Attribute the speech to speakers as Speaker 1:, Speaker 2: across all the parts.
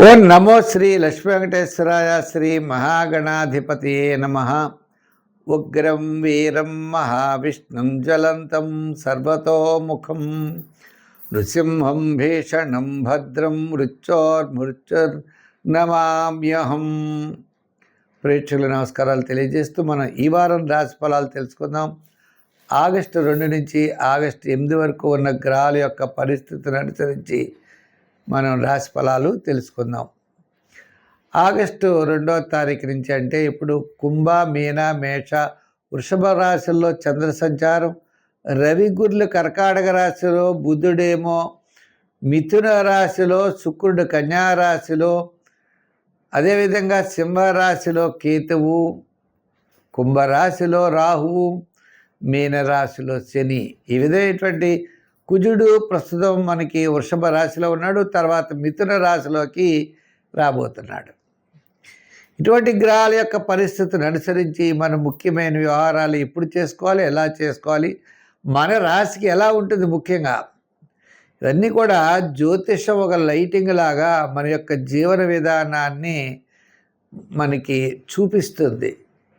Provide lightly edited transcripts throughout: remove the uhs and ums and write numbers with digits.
Speaker 1: ఓం నమో శ్రీ లక్ష్మీ వెంకటేశ్వరాయ శ్రీ మహాగణాధిపతియే నమః. ఉగ్రం వీరం మహావిష్ణుం జ్వలంతం సర్వతోముఖం నృసింహం భీషణం భద్రం మృత్యోర్మృత్యుర్నమామ్యహం. ప్రేక్షకుల నమస్కారాలు తెలియజేస్తూ మనం ఈ వారం రాశి ఫలాలు తెలుసుకుందాం. ఆగస్టు 2 నుంచి ఆగస్టు 8 వరకు ఉన్న గ్రహాల యొక్క పరిస్థితిని అనుసరించి మనం రాశి ఫలాలు తెలుసుకుందాం. ఆగస్టు 2వ తారీఖు నుంచి అంటే ఇప్పుడు కుంభ, మీన, మేష, వృషభ రాశుల్లో చంద్ర సంచారం, రవి గురులు కర్కాటక రాశిలో, బుధుడేమో మిథున రాశిలో, శుక్రుడు కన్యా రాశిలో, అదేవిధంగా సింహరాశిలో కేతువు, కుంభరాశిలో రాహువు, మీనరాశిలో శని. ఈ విధమైనటువంటి కుజుడు ప్రస్తుతం మనకి వృషభ రాశిలో ఉన్నాడు, తర్వాత మిథున రాశిలోకి రాబోతున్నాడు. ఇటువంటి గ్రహాల యొక్క పరిస్థితిని అనుసరించి మనం ముఖ్యమైన వ్యవహారాలు ఎప్పుడు చేసుకోవాలి, ఎలా చేసుకోవాలి, మన రాశికి ఎలా ఉంటుంది, ముఖ్యంగా ఇవన్నీ కూడా జ్యోతిషం ఒక లైటింగ్ లాగా మన యొక్క జీవన విధానాన్ని మనకి చూపిస్తుంది.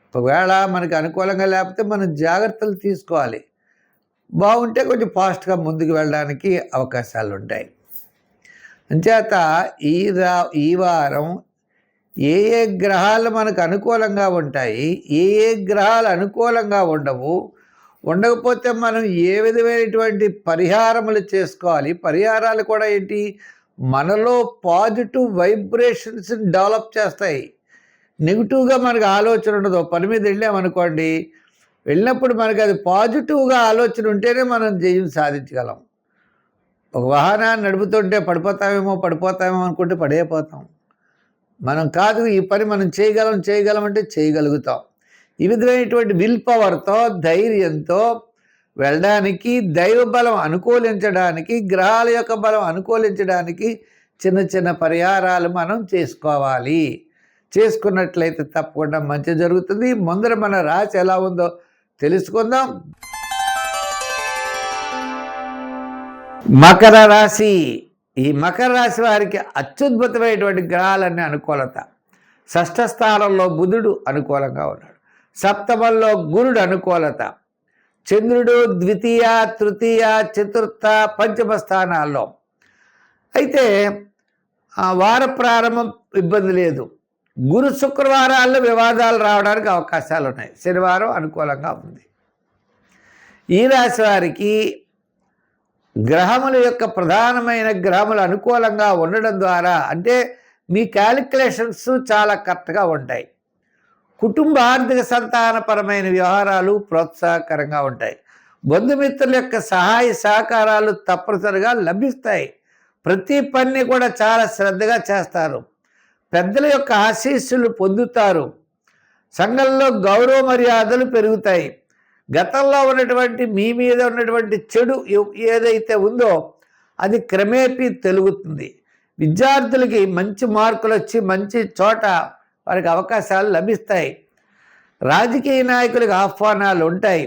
Speaker 1: ఒకవేళ మనకి అనుకూలంగా లేకపోతే మనం జాగ్రత్తలు తీసుకోవాలి. బాగుంటే కొంచెం ఫాస్ట్గా ముందుకు వెళ్ళడానికి అవకాశాలు ఉంటాయి. అంచేత ఈ వారం ఏ ఏ గ్రహాలు మనకు అనుకూలంగా ఉంటాయి, ఏ ఏ గ్రహాలు అనుకూలంగా ఉండకపోతే మనం ఏ విధమైనటువంటి పరిహారములు చేసుకోవాలి. పరిహారాలు కూడా ఏంటి, మనలో పాజిటివ్ వైబ్రేషన్స్ని డెవలప్ చేస్తాయి. నెగిటివ్గా మనకు ఆలోచన ఉండదు. పని మీద వెళ్ళామనుకోండి, వెళ్ళినప్పుడు మనకి అది పాజిటివ్గా ఆలోచన ఉంటేనే మనం జయం సాధించగలం. ఒక వాహనాన్ని నడుపుతుంటే పడిపోతామేమో అనుకుంటే పడైపోతాం. మనం కాదు, ఈ పని మనం చేయగలం అంటే చేయగలుగుతాం. ఈ విధమైనటువంటి విల్ పవర్తో, ధైర్యంతో వెళ్ళడానికి, దైవ బలం అనుకూలించడానికి, గ్రహాల యొక్క బలం అనుకూలించడానికి చిన్న చిన్న పరిహారాలు మనం చేసుకోవాలి. చేసుకున్నట్లయితే తప్పకుండా మంచి జరుగుతుంది. ముందర మన రాశి ఎలా ఉందో తెలుసుకుందాం. మకర రాశి. ఈ మకర రాశి వారికి అత్యద్భుతమైనటువంటి గ్రహాలన్నీ అనుకూలత. షష్ఠ స్థానంలో బుధుడు అనుకూలంగా ఉన్నాడు, సప్తమంలో గురుడు అనుకూలత, చంద్రుడు ద్వితీయ, తృతీయ, చతుర్థ, పంచమ స్థానాల్లో. అయితే వార ప్రారంభం ఇబ్బంది లేదు. గురు శుక్రవారాల్లో వివాదాలు రావడానికి అవకాశాలు ఉన్నాయి. శనివారం అనుకూలంగా ఉంది. ఈ రాశి వారికి గ్రహముల యొక్క ప్రధానమైన గ్రహములు అనుకూలంగా ఉండడం ద్వారా, అంటే మీ క్యాలిక్యులేషన్స్ చాలా కరెక్ట్గా ఉంటాయి. కుటుంబ ఆర్థిక సంతానపరమైన వ్యవహారాలు ప్రోత్సాహకరంగా ఉంటాయి. బంధుమిత్రుల యొక్క సహాయ సహకారాలు తప్పనిసరిగా లభిస్తాయి. ప్రతి పని కూడా చాలా శ్రద్ధగా చేస్తారు. పెద్దల యొక్క ఆశీస్సులు పొందుతారు. సంఘంలో గౌరవ మర్యాదలు పెరుగుతాయి. గతంలో ఉన్నటువంటి మీ మీద ఉన్నటువంటి చెడు ఏదైతే ఉందో అది క్రమేపీ తెలుగుతుంది. విద్యార్థులకి మంచి మార్కులు వచ్చి మంచి చోట వారికి అవకాశాలు లభిస్తాయి. రాజకీయ నాయకులకు ఆహ్వానాలు ఉంటాయి.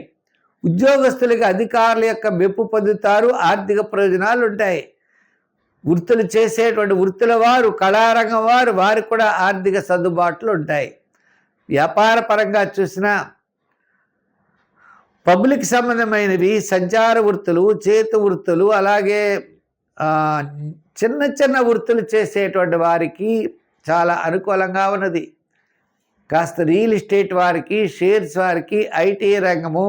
Speaker 1: ఉద్యోగస్తులకి అధికారుల యొక్క మెప్పు పొందుతారు. ఆర్థిక ప్రయోజనాలు ఉంటాయి. వృత్తులు చేసేటువంటి వృత్తుల వారు, కళారంగం వారు, వారికి కూడా ఆర్థిక సర్దుబాట్లు ఉంటాయి. వ్యాపార పరంగా చూసినా పబ్లిక్ సంబంధమైనవి, సంచార వృత్తులు, చేతు వృత్తులు, అలాగే చిన్న చిన్న వృత్తులు చేసేటువంటి వారికి చాలా అనుకూలంగా ఉన్నది. కాస్త రియల్ ఎస్టేట్ వారికి, షేర్స్ వారికి, ఐటీ రంగము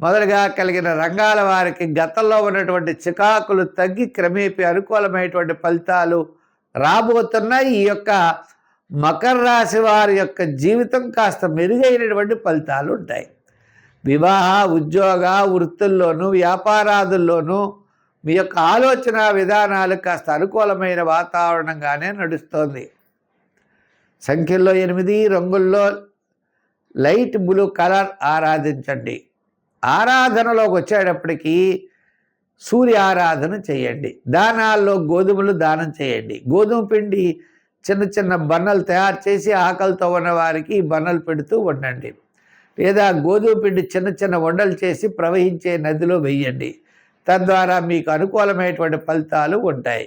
Speaker 1: మొదలుగా కలిగిన రంగాల వారికి గతంలో ఉన్నటువంటి చికాకులు తగ్గి క్రమేపీ అనుకూలమైనటువంటి ఫలితాలు రాబోతున్నాయి. ఈ యొక్క మకర రాశి వారి యొక్క జీవితం కాస్త మెరుగైనటువంటి ఫలితాలు ఉంటాయి. వివాహ, ఉద్యోగ, వృత్తుల్లోనూ వ్యాపారాదుల్లోనూ మీ యొక్క ఆలోచన విధానాలు కాస్త అనుకూలమైన వాతావరణంగానే నడుస్తోంది. సంఖ్యల్లో 8, రంగుల్లో లైట్ బ్లూ కలర్ ఆరాధించండి. ఆరాధనలోకి వచ్చేటప్పటికీ సూర్య ఆరాధన చేయండి. దానాల్లో గోధుమలు దానం చేయండి. గోధుమ పిండి చిన్న చిన్న బన్నలు తయారు చేసి ఆకలితో ఉన్న వారికి బన్నలు పెడుతూ ఉండండి. లేదా గోధుమ పిండి చిన్న చిన్న వండలు చేసి ప్రవహించే నదిలో వెయ్యండి. తద్వారా మీకు అనుకూలమైనటువంటి ఫలితాలు ఉంటాయి.